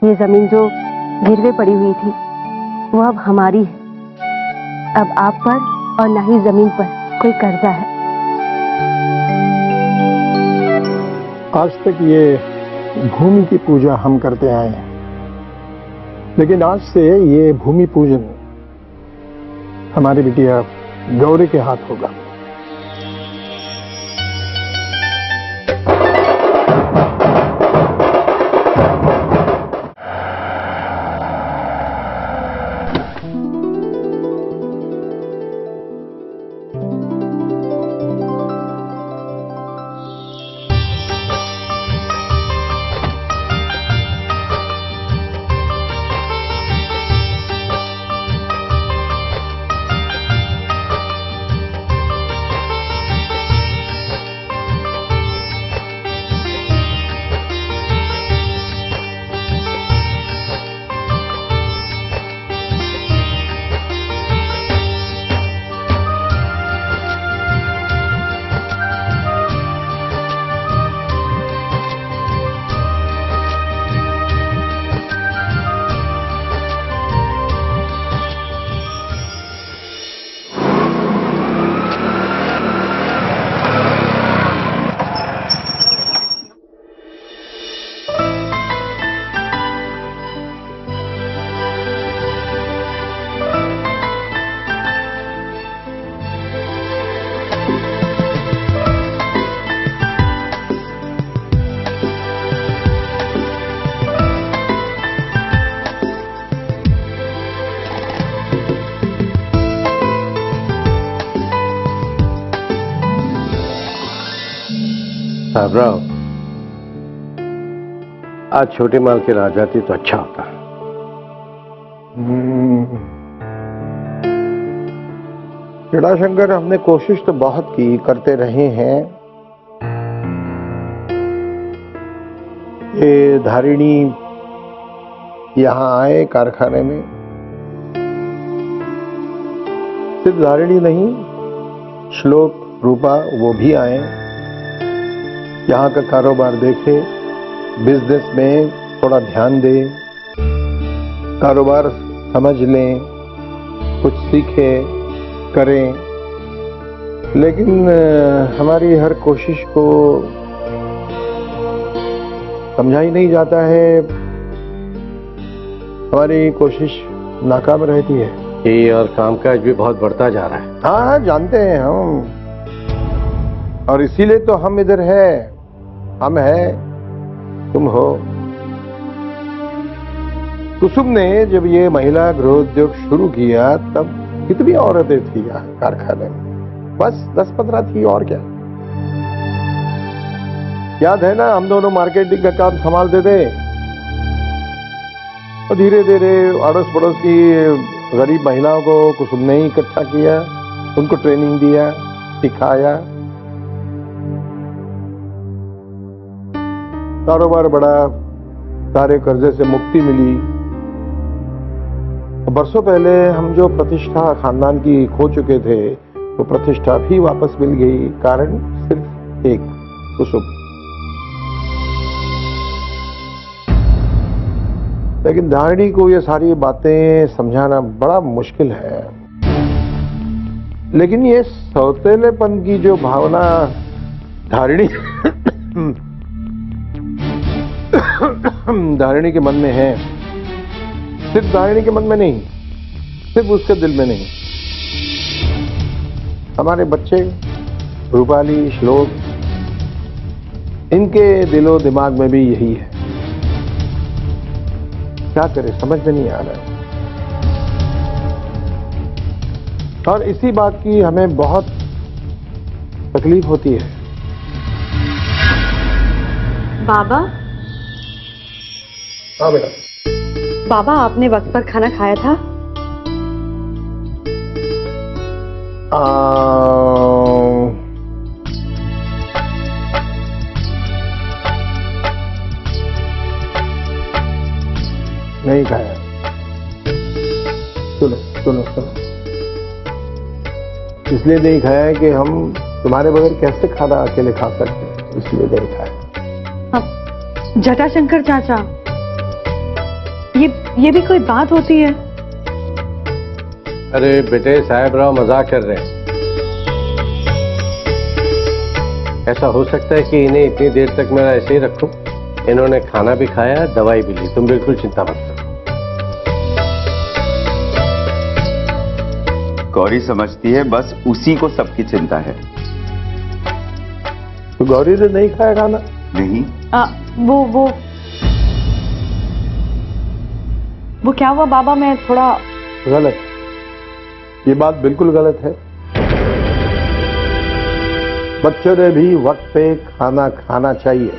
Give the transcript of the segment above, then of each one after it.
ये जमीन जो गिरवे पड़ी हुई थी वो अब हमारी है। अब आप पर और न ही जमीन पर कोई कर्जा है। आज तक ये भूमि की पूजा हम करते आए हैं, लेकिन आज से ये भूमि पूजन हमारी बिटिया गौरी के हाथ होगा। साहबराव, आज छोटे माल के आ जाती तो अच्छा होता। जटाशंकर, हमने कोशिश तो बहुत की, करते रहे हैं। ये धारिणी यहां आए कारखाने में, सिर्फ धारिणी नहीं, श्लोक, रूपा वो भी आए, यहाँ का कारोबार देखे, बिजनेस में थोड़ा ध्यान दें, कारोबार समझ लें, कुछ सीखे करें। लेकिन हमारी हर कोशिश को समझा ही नहीं जाता है, हमारी कोशिश नाकाम रहती है। ये और कामकाज भी बहुत बढ़ता जा रहा है। हाँ, जानते हैं हम, और इसीलिए तो हम इधर है। हम है, तुम हो। कुसुम ने जब ये महिला गृहोद्योग शुरू किया तब कितनी औरतें थी यहाँ कारखाने में? बस 10-15 थी, और क्या। याद है ना, हम दोनों मार्केटिंग का काम संभालते थे, और धीरे धीरे अड़ोस पड़ोस की गरीब महिलाओं को कुसुम ने ही इकट्ठा किया, उनको ट्रेनिंग दिया, सिखाया, कारोबार बढ़ा, सारे कर्जे से मुक्ति मिली। बरसों पहले हम जो प्रतिष्ठा खानदान की खो चुके थे, वो प्रतिष्ठा भी वापस मिल गई। कारण सिर्फ एक, कुसुम। लेकिन धारिणी को ये सारी बातें समझाना बड़ा मुश्किल है। लेकिन ये सौतेलेपन की जो भावना धारिणी धारिणी के मन में है, सिर्फ धारिणी के मन में नहीं, सिर्फ उसके दिल में नहीं, हमारे बच्चे रूपाली, श्लोक, इनके दिलो दिमाग में भी यही है। क्या करें, समझ में नहीं आ रहा है। और इसी बात की हमें बहुत तकलीफ होती है। बाबा, हाँ बेटा। बाबा, आपने वक्त पर खाना खाया था? नहीं खाया। सुनो सुनो सुनो, इसलिए नहीं खाया कि हम तुम्हारे बगैर कैसे खाना अकेले खा सकते हैं, इसलिए नहीं खाया। जटाशंकर चाचा, ये भी कोई बात होती है? अरे बेटे, साहेबराव मजाक कर रहे हैं। ऐसा हो सकता है कि इन्हें इतनी देर तक मैं ऐसे ही रखूं? इन्होंने खाना भी खाया, दवाई भी ली, तुम बिल्कुल चिंता मत करो। गौरी समझती है बस उसी को सबकी चिंता है। तो गौरी ने नहीं खाया खाना? नहीं, वो क्या हुआ बाबा? मैं थोड़ा गलत, ये बात बिल्कुल गलत है। बच्चों ने भी वक्त पे खाना खाना चाहिए।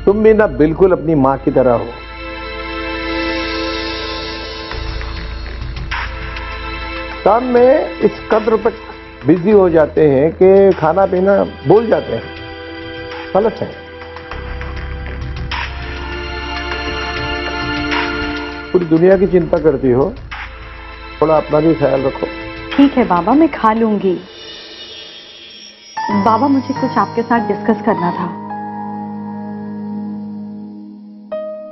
तुम भी ना बिल्कुल अपनी मां की तरह हो। काम में इस कद्र तक बिजी हो जाते हैं कि खाना पीना भूल जाते हैं। गलत है। पूरी दुनिया की चिंता करती हो, थोड़ा अपना भी ख्याल रखो। ठीक है बाबा, मैं खा लूंगी। बाबा, मुझे कुछ आपके साथ डिस्कस करना था।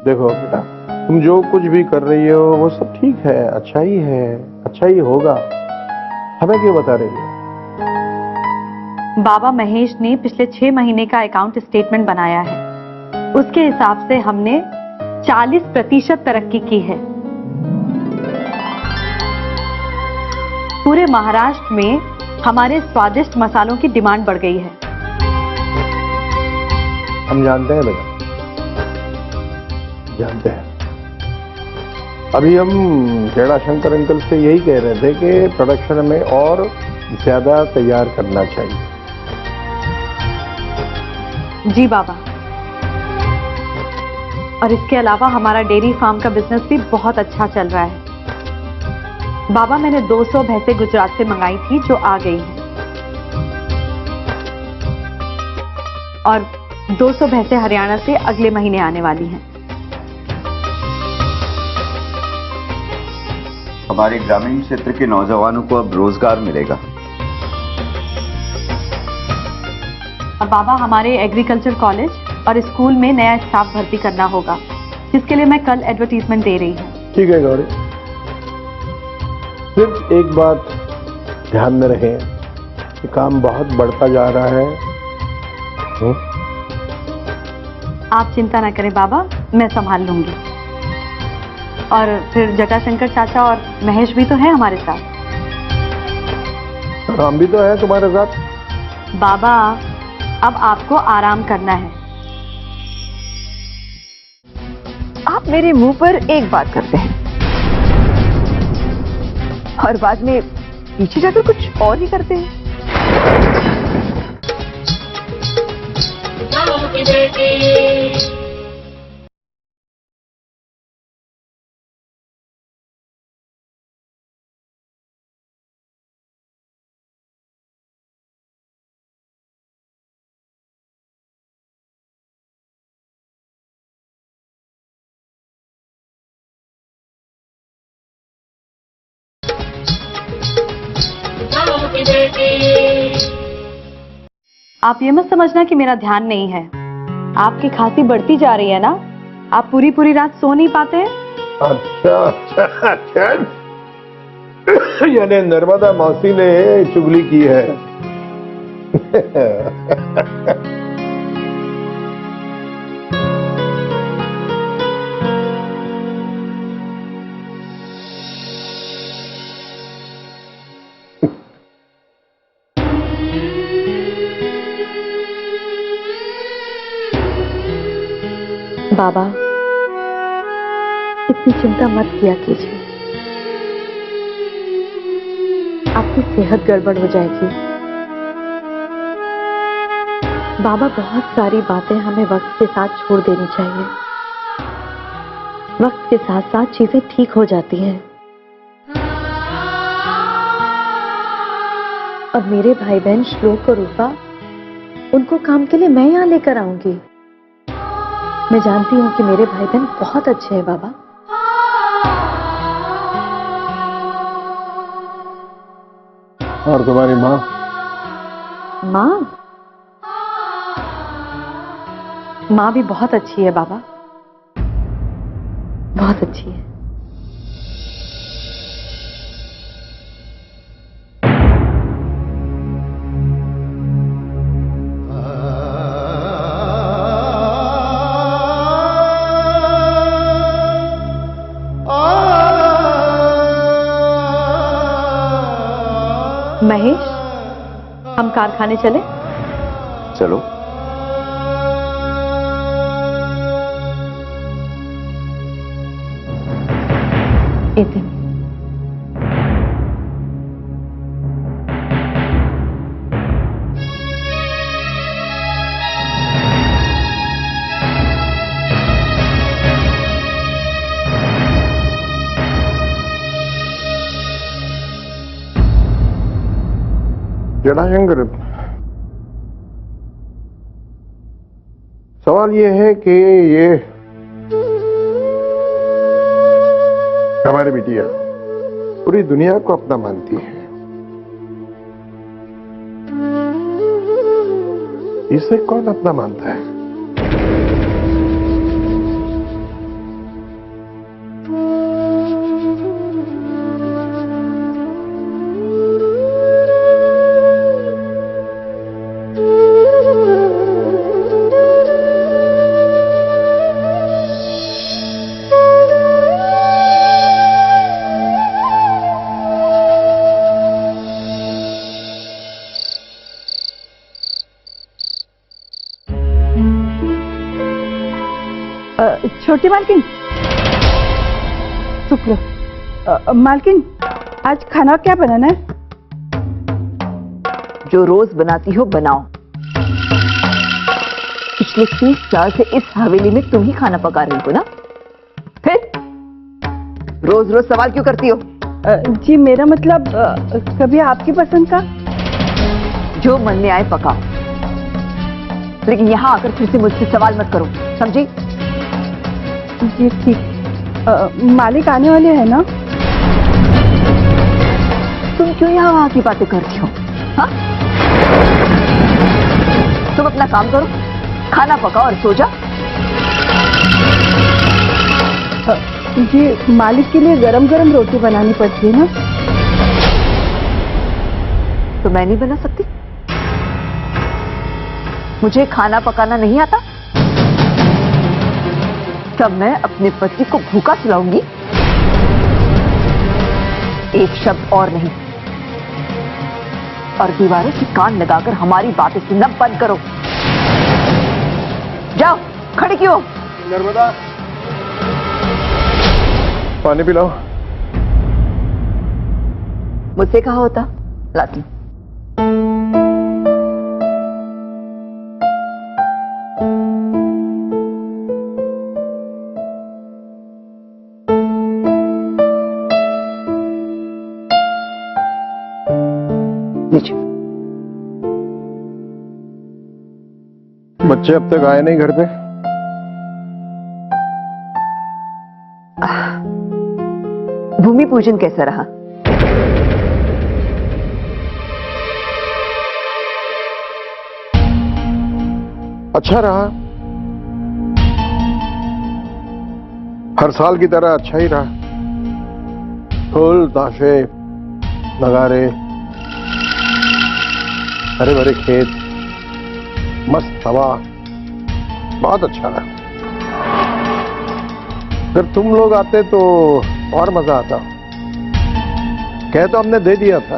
देखो बेटा, तुम जो कुछ भी कर रही हो वो सब ठीक है, अच्छा ही है, अच्छा ही होगा। हमें क्यों बता रही हो? बाबा, महेश ने पिछले 6 महीने का अकाउंट स्टेटमेंट बनाया है। उसके हिसाब से हमने 40% तरक्की की है। पूरे महाराष्ट्र में हमारे स्वादिष्ट मसालों की डिमांड बढ़ गई है। हम जानते हैं बेटा, जानते हैं। अभी हम खेड़ा शंकर अंकल से यही कह रहे थे कि प्रोडक्शन में और ज्यादा तैयार करना चाहिए। जी बाबा, और इसके अलावा हमारा डेयरी फार्म का बिजनेस भी बहुत अच्छा चल रहा है। बाबा, मैंने 200 भैंसें गुजरात से मंगाई थी जो आ गई हैं, और 200 भैंसें हरियाणा से अगले महीने आने वाली हैं। हमारे ग्रामीण क्षेत्र के नौजवानों को अब रोजगार मिलेगा। और बाबा, हमारे एग्रीकल्चर कॉलेज और स्कूल में नया स्टाफ भर्ती करना होगा, जिसके लिए मैं कल एडवर्टीजमेंट दे रही हूँ। ठीक है गौरी, सिर्फ एक बात ध्यान में रहे कि काम बहुत बढ़ता जा रहा है। आप चिंता ना करें बाबा, मैं संभाल लूंगी। और फिर जटाशंकर चाचा और महेश भी तो हैं हमारे साथ। हम भी तो हैं तुम्हारे साथ। बाबा, अब आपको आराम करना है। आप मेरे मुंह पर एक बात करते हैं और बाद में पीछे जाकर कुछ और ही करते हैं। आप ये मत समझना कि मेरा ध्यान नहीं है। आपकी खांसी बढ़ती जा रही है ना, आप पूरी पूरी रात सो नहीं पाते हैं। अच्छा अच्छा अच्छा, यानी नर्मदा मौसी ने चुगली की है। बाबा, इतनी चिंता मत किया कीजिए, आपकी सेहत गड़बड़ हो जाएगी। बाबा, बहुत सारी बातें हमें वक्त के साथ छोड़ देनी चाहिए। वक्त के साथ साथ चीजें ठीक हो जाती हैं। और मेरे भाई बहन श्लोक और रूपा, उनको काम के लिए मैं यहां लेकर आऊंगी। मैं जानती हूं कि मेरे भाई बहन बहुत अच्छे हैं बाबा। और तुम्हारी माँ? माँ भी बहुत अच्छी है बाबा। बहुत अच्छी है। महेश, हम कारखाने चले? चलो। इतने जटाशंकर, सवाल ये है कि ये हमारी बिटिया पूरी दुनिया को अपना मानती है, इसे कौन अपना मानता है? छोटी मालकिन, शुक्र। मालकिन, आज खाना क्या बनाना है? जो रोज बनाती हो बनाओ। पिछले 30 साल से इस हवेली में तुम ही खाना पका रही हो ना, फिर रोज रोज सवाल क्यों करती हो? जी मेरा मतलब कभी आपकी पसंद का। जो मन में आए पकाओ, लेकिन यहाँ आकर फिर से मुझसे सवाल मत करो, समझी? जी ठीक। मालिक आने वाले हैं ना? तुम क्यों यहाँ वहां की बातें करती हो? हाँ, तुम अपना काम करो, खाना पकाओ और सो जाओ। जी मालिक के लिए गरम गरम रोटी बनानी पड़ती है ना? तो मैं नहीं बना सकती? मुझे खाना पकाना नहीं आता? तब मैं अपने पति को भूखा खिलाऊंगी? एक शब्द और नहीं, और दीवारों से कान लगाकर हमारी बातें सुनना बंद करो। जाओ, खड़े क्यों? नर्मदा, पानी पिलाओ। मुझसे कहा होता, लाती। बच्चे अब तक आए नहीं घर पे? भूमि पूजन कैसा रहा? अच्छा रहा, हर साल की तरह अच्छा ही रहा। फूल, ताशे, नगारे, हरे भरे खेत, मस्त हवा, बहुत अच्छा रहा। अगर तुम लोग आते तो और मजा आता। कह तो हमने दे दिया था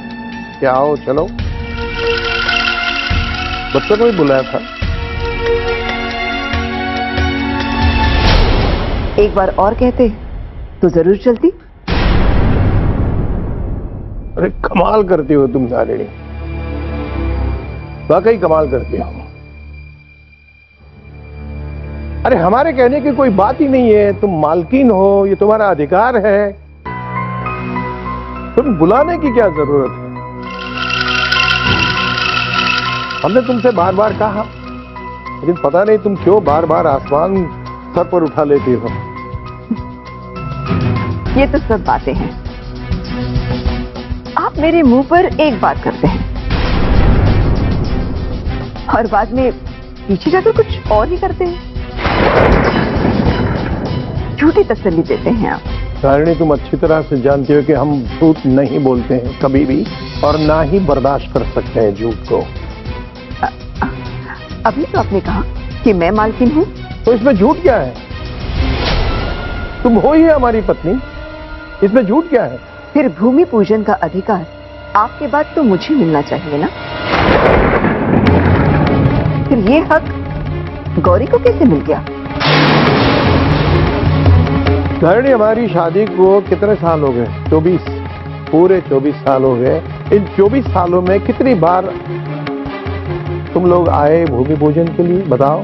कि आओ चलो, बच्चों को भी बुलाया था। एक बार और कहते तो जरूर चलती। अरे कमाल करती हो तुम सारे, वाकई कमाल करती हो। अरे हमारे कहने की कोई बात ही नहीं है, तुम मालकिन हो, ये तुम्हारा अधिकार है, तुम बुलाने की क्या जरूरत है? हमने तुमसे बार बार कहा, लेकिन पता नहीं तुम क्यों बार बार आसमान सर पर उठा लेती हो। ये तो सब बातें हैं, आप मेरे मुंह पर एक बात करते हैं और बाद में पीछे जाकर कुछ और ही करते हैं। झूठी तसल्ली देते हैं आप। धारिणी, तुम अच्छी तरह से जानती हो कि हम झूठ नहीं बोलते हैं कभी भी, और ना ही बर्दाश्त कर सकते हैं झूठ को। अभी तो आपने कहा कि मैं मालकिन हूँ। तो इसमें झूठ क्या है? तुम हो ही हमारी पत्नी, इसमें झूठ क्या है? फिर भूमि पूजन का अधिकार आपके बाद तो मुझे मिलना चाहिए ना। फिर ये हक गौरी को कैसे मिल गया? धारिणी, हमारी शादी को कितने साल हो गए? 24, पूरे 24 साल हो गए। इन 24 सालों में कितनी बार तुम लोग आए भूमि पूजन के लिए, बताओ?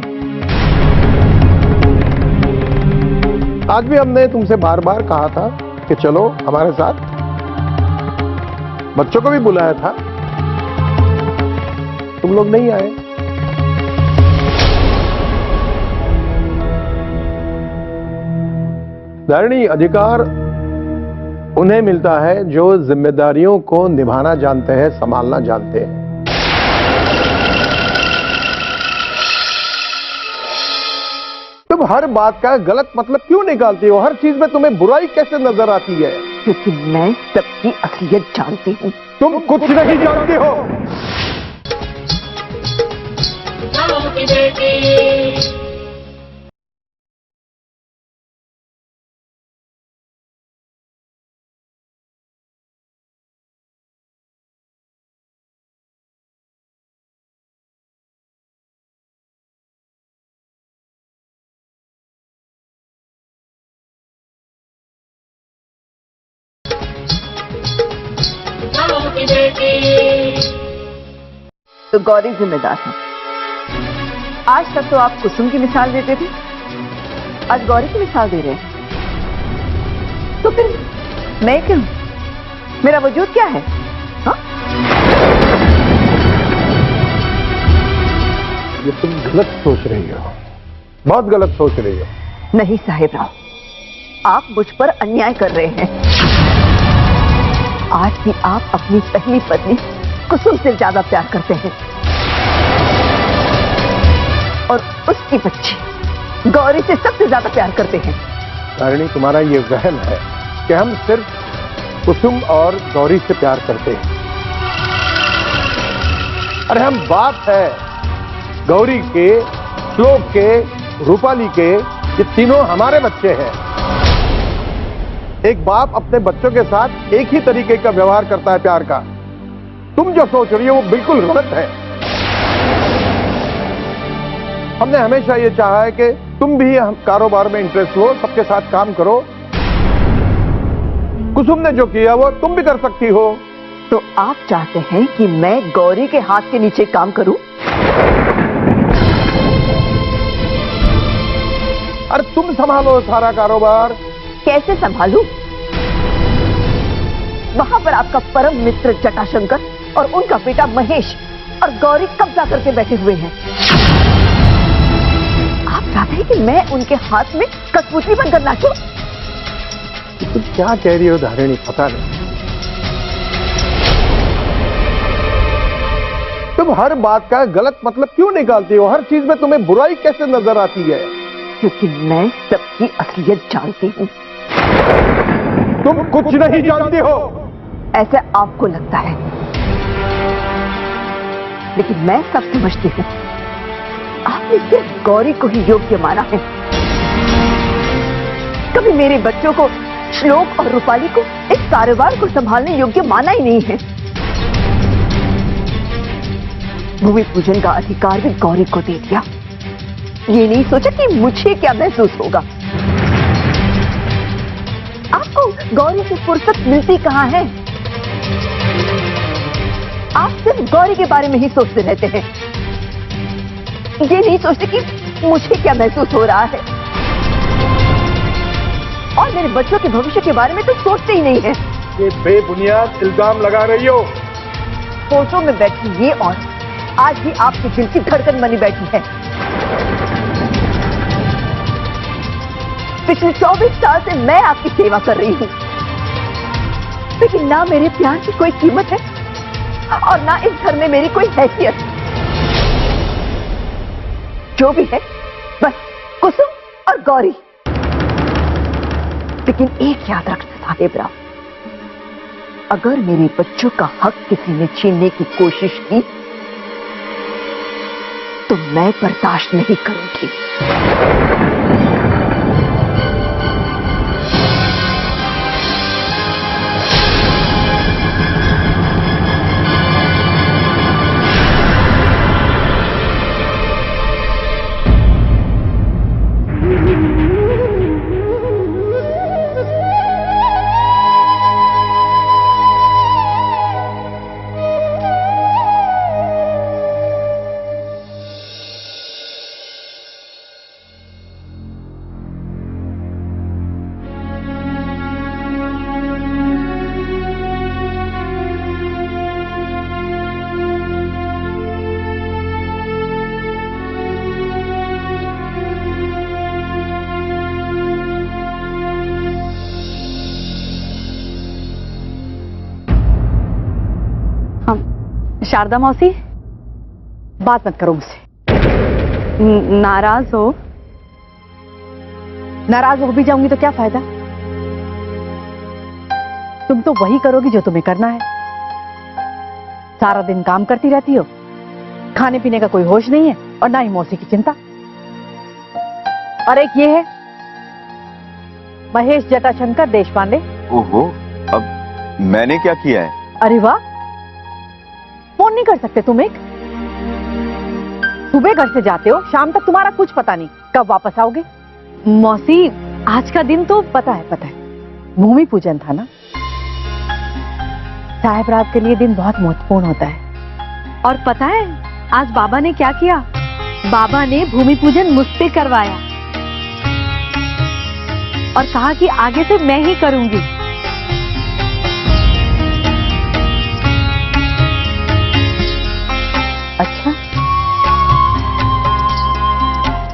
आज भी हमने तुमसे बार बार कहा था कि चलो हमारे साथ, बच्चों को भी बुलाया था, तुम लोग नहीं आए। धारिणी, अधिकार उन्हें मिलता है जो जिम्मेदारियों को निभाना जानते हैं, संभालना जानते हैं। तुम हर बात का गलत मतलब क्यों निकालती हो? हर चीज में तुम्हें बुराई कैसे नजर आती है? क्योंकि मैं सबकी असलियत जानती हूँ। तुम कुछ नहीं जानती हो। तो गौरी जिम्मेदार है। आज तक तो आप कुसुम की मिसाल देते थे, आज गौरी की मिसाल दे रहे हैं। तो फिर मैं क्यों? मेरा वजूद क्या है? हाँ? ये तुम गलत सोच रही हो, बहुत गलत सोच रही हो। नहीं साहेबराव, आप मुझ पर अन्याय कर रहे हैं। आज भी आप अपनी पहली पत्नी कुसुम से ज्यादा प्यार करते हैं और उसकी बच्ची गौरी से सबसे ज्यादा प्यार करते हैं। धारिणी, तुम्हारा ये वहम है कि हम सिर्फ कुसुम और गौरी से प्यार करते हैं। अरे हम बाप है गौरी के, श्लोक के, रूपाली के, ये तीनों हमारे बच्चे हैं। एक बाप अपने बच्चों के साथ एक ही तरीके का व्यवहार करता है प्यार का। तुम जो सोच रही हो वो बिल्कुल गलत है। हमने हमेशा ये चाहा है कि तुम भी हम कारोबार में इंटरेस्ट लो, सबके साथ काम करो। कुसुम ने जो किया वो तुम भी कर सकती हो। तो आप चाहते हैं कि मैं गौरी के हाथ के नीचे काम करूं? अरे तुम संभालो सारा कारोबार। कैसे संभालूं? वहां पर आपका परम मित्र जटाशंकर और उनका बेटा महेश और गौरी कब्जा करके बैठे हुए हैं। आप चाहते हैं कि मैं उनके हाथ में कठपुतली बनकर नाचूं? तुम क्या कह रही हो धारिणी, पता नहीं। तुम हर बात का गलत मतलब क्यों निकालती हो? हर चीज में तुम्हें बुराई कैसे नजर आती है? क्योंकि मैं सबकी असलियत जानती हूँ। तुम कुछ नहीं जानती हो। ऐसा आपको लगता है, लेकिन मैं सब समझती हूँ। आपने सिर्फ गौरी को ही योग्य माना है, कभी मेरे बच्चों को, श्लोक और रूपाली को इस कारोबार को संभालने योग्य माना ही नहीं है। भूमि पूजन का अधिकार भी गौरी को दे दिया। ये नहीं सोचा कि मुझे क्या महसूस होगा। आपको गौरी से फुर्सत मिलती कहां है? आप सिर्फ गौरी के बारे में ही सोचते रहते हैं। ये नहीं सोचते कि मुझे क्या महसूस हो रहा है, और मेरे बच्चों के भविष्य के बारे में तो सोचते ही नहीं है। ये बेबुनियाद इल्जाम लगा रही हो। फोटो में बैठी ये औरत आज भी आपके दिल की धड़कन बनी बैठी है। पिछले 24 साल से मैं आपकी सेवा कर रही हूं, लेकिन ना मेरे प्यार की कोई कीमत है और ना इस घर में मेरी कोई हैसियत। जो भी है बस कुसुम और गौरी। लेकिन एक याद रखना साहेबराव, अगर मेरे बच्चों का हक किसी ने छीनने की कोशिश की तो मैं बर्दाश्त नहीं करूंगी। शारदा मौसी, बात मत करो मुझसे। नाराज हो? नाराज हो भी जाऊंगी तो क्या फायदा? तुम तो वही करोगी जो तुम्हें करना है। सारा दिन काम करती रहती हो, खाने पीने का कोई होश नहीं है और ना ही मौसी की चिंता। और एक ये है महेश जटाशंकर देशपांडे। ओहो, अब मैंने क्या किया है? अरे वाह, फोन नहीं कर सकते तुम? एक सुबह घर से जाते हो, शाम तक तुम्हारा कुछ पता नहीं कब वापस आओगे। मौसी, आज का दिन तो पता है, भूमि पूजन था ना। साहेबराव के लिए दिन बहुत महत्वपूर्ण होता है। और पता है आज बाबा ने क्या किया? बाबा ने भूमि पूजन मुझसे करवाया और कहा कि आगे से मैं ही करूंगी। अच्छा,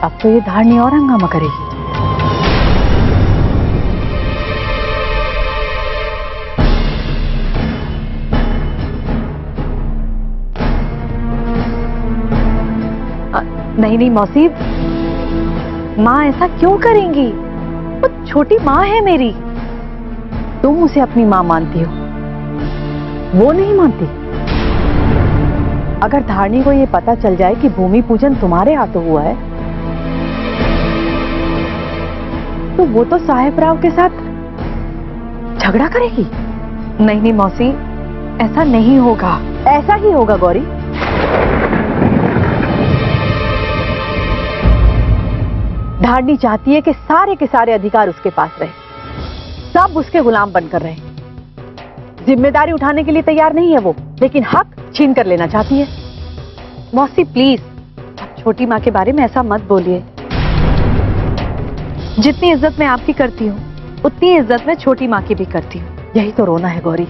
अब तो ये धारणी और हंगामा करेगी। नहीं मौसी, माँ ऐसा क्यों करेंगी? वो छोटी माँ है मेरी। तुम उसे अपनी माँ मानती हो, वो नहीं मानती। अगर धारणी को ये पता चल जाए कि भूमि पूजन तुम्हारे हाथों हुआ है तो वो तो साहेबराव के साथ झगड़ा करेगी। नहीं मौसी, ऐसा नहीं होगा। ऐसा ही होगा गौरी। धारणी चाहती है कि सारे के सारे अधिकार उसके पास रहे, सब उसके गुलाम बनकर रहे। जिम्मेदारी उठाने के लिए तैयार नहीं है वो, लेकिन हक छीन कर लेना चाहती है। मौसी प्लीज, छोटी माँ के बारे में ऐसा मत बोलिए। जितनी इज्जत मैं आपकी करती हूँ उतनी इज्जत मैं छोटी माँ की भी करती हूँ। यही तो रोना है गौरी,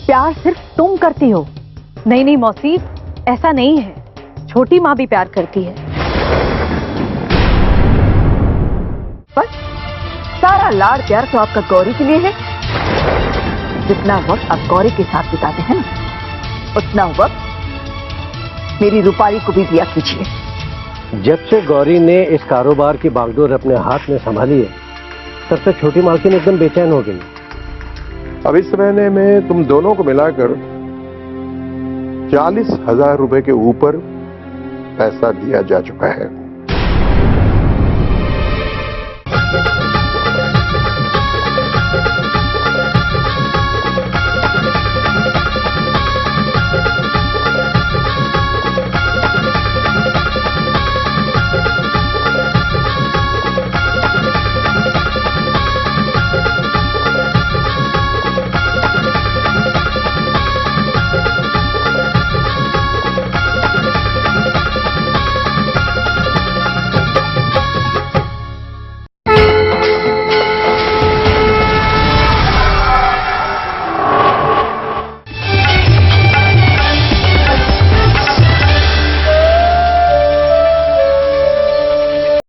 प्यार सिर्फ तुम करती हो। नहीं मौसी, ऐसा नहीं है। छोटी माँ भी प्यार करती है। बस सारा लाड़ प्यार तो आपका गौरी के लिए है। जितना वक्त आप गौरी के साथ बिताते हैं ना, उतना वक्त मेरी रूपाली को भी दिया कीजिए। जब से गौरी ने इस कारोबार की बागडोर अपने हाथ में संभाली है, तब से छोटी मालकिन एकदम बेचैन हो गई। अब इस महीने में तुम दोनों को मिलाकर 40,000 रुपए के ऊपर पैसा दिया जा चुका है।